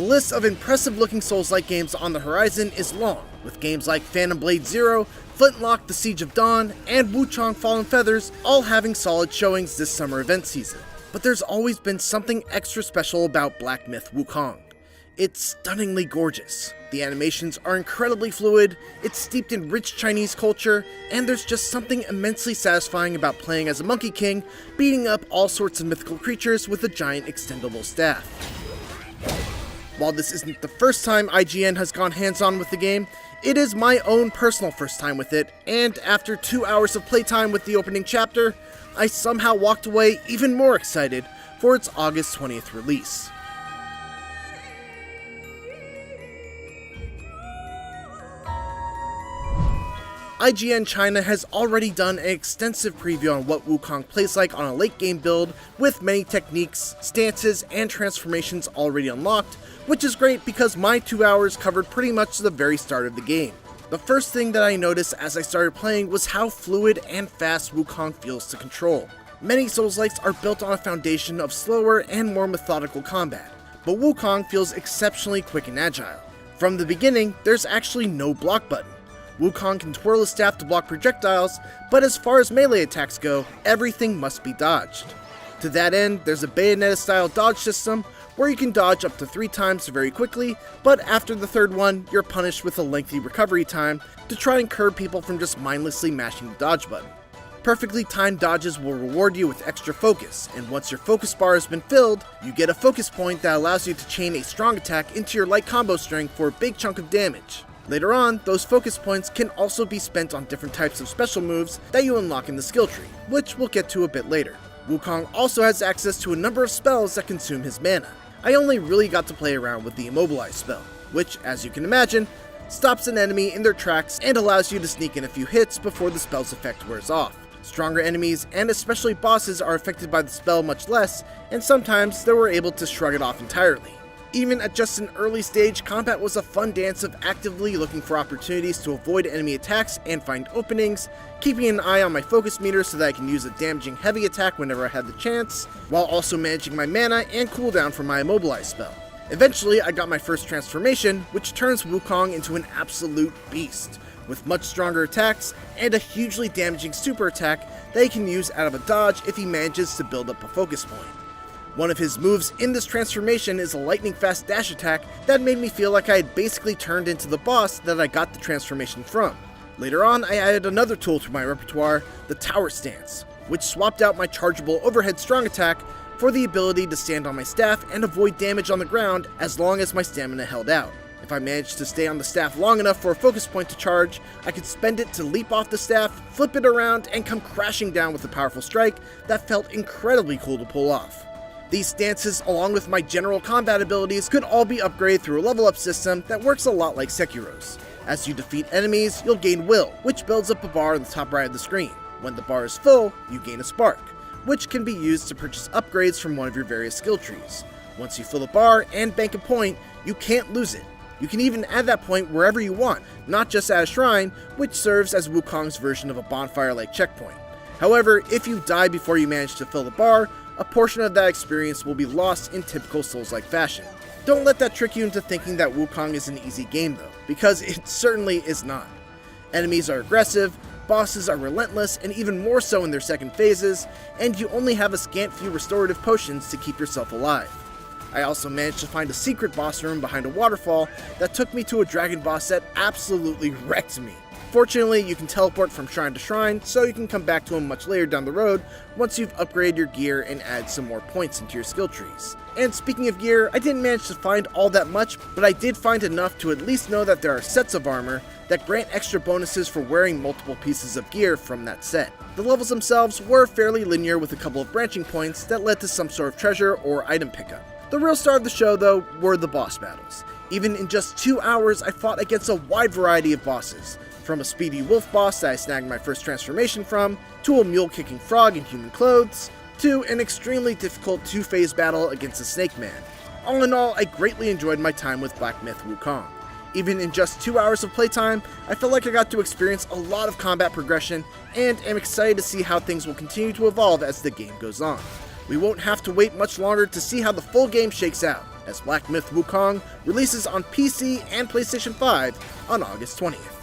The list of impressive looking Souls-like games on the horizon is long, with games like Phantom Blade Zero, Flintlock The Siege of Dawn, and Wuchang Fallen Feathers all having solid showings this summer event season. But there's always been something extra special about Black Myth: Wukong. It's stunningly gorgeous. The animations are incredibly fluid, it's steeped in rich Chinese culture, and there's just something immensely satisfying about playing as a Monkey King, beating up all sorts of mythical creatures with a giant extendable staff. While this isn't the first time IGN has gone hands-on with the game, it is my own personal first time with it, and after 2 hours of playtime with the opening chapter, I somehow walked away even more excited for its August 20th release. IGN China has already done an extensive preview on what Wukong plays like on a late game build, with many techniques, stances, and transformations already unlocked, which is great because my 2 hours covered pretty much the very start of the game. The first thing that I noticed as I started playing was how fluid and fast Wukong feels to control. Many Souls-likes are built on a foundation of slower and more methodical combat, but Wukong feels exceptionally quick and agile. From the beginning, there's actually no block button. Wukong can twirl his staff to block projectiles, but as far as melee attacks go, everything must be dodged. To that end, there's a Bayonetta-style dodge system, where you can dodge up to 3 times very quickly, but after the third one, you're punished with a lengthy recovery time to try and curb people from just mindlessly mashing the dodge button. Perfectly timed dodges will reward you with extra focus, and once your focus bar has been filled, you get a focus point that allows you to chain a strong attack into your light combo string for a big chunk of damage. Later on, those focus points can also be spent on different types of special moves that you unlock in the skill tree, which we'll get to a bit later. Wukong also has access to a number of spells that consume his mana. I only really got to play around with the Immobilize spell, which, as you can imagine, stops an enemy in their tracks and allows you to sneak in a few hits before the spell's effect wears off. Stronger enemies, and especially bosses, are affected by the spell much less, and sometimes they were able to shrug it off entirely. Even at just an early stage, combat was a fun dance of actively looking for opportunities to avoid enemy attacks and find openings, keeping an eye on my focus meter so that I can use a damaging heavy attack whenever I had the chance, while also managing my mana and cooldown for my Immobilize spell. Eventually, I got my first transformation, which turns Wukong into an absolute beast, with much stronger attacks and a hugely damaging super attack that he can use out of a dodge if he manages to build up a focus point. One of his moves in this transformation is a lightning fast dash attack that made me feel like I had basically turned into the boss that I got the transformation from. Later on, I added another tool to my repertoire, the Tower Stance, which swapped out my chargeable overhead strong attack for the ability to stand on my staff and avoid damage on the ground as long as my stamina held out. If I managed to stay on the staff long enough for a focus point to charge, I could spend it to leap off the staff, flip it around, and come crashing down with a powerful strike that felt incredibly cool to pull off. These stances, along with my general combat abilities, could all be upgraded through a level up system that works a lot like Sekiro's. As you defeat enemies, you'll gain Will, which builds up a bar in the top right of the screen. When the bar is full, you gain a Spark, which can be used to purchase upgrades from one of your various skill trees. Once you fill the bar and bank a point, you can't lose it. You can even add that point wherever you want, not just at a shrine, which serves as Wukong's version of a bonfire-like checkpoint. However, if you die before you manage to fill the bar, a portion of that experience will be lost in typical Souls-like fashion. Don't let that trick you into thinking that Wukong is an easy game though, because it certainly is not. Enemies are aggressive, bosses are relentless, and even more so in their second phases, and you only have a scant few restorative potions to keep yourself alive. I also managed to find a secret boss room behind a waterfall that took me to a dragon boss that absolutely wrecked me. Fortunately, you can teleport from shrine to shrine, so you can come back to him much later down the road once you've upgraded your gear and add some more points into your skill trees. And speaking of gear, I didn't manage to find all that much, but I did find enough to at least know that there are sets of armor that grant extra bonuses for wearing multiple pieces of gear from that set. The levels themselves were fairly linear with a couple of branching points that led to some sort of treasure or item pickup. The real star of the show, though, were the boss battles. Even in just 2 hours, I fought against a wide variety of bosses, from a speedy wolf boss that I snagged my first transformation from, to a mule-kicking frog in human clothes, to an extremely difficult 2-phase battle against a snake man. All in all, I greatly enjoyed my time with Black Myth: Wukong. Even in just 2 hours of playtime, I felt like I got to experience a lot of combat progression, and am excited to see how things will continue to evolve as the game goes on. We won't have to wait much longer to see how the full game shakes out. as Black Myth Wukong releases on PC and PlayStation 5 on August 20th.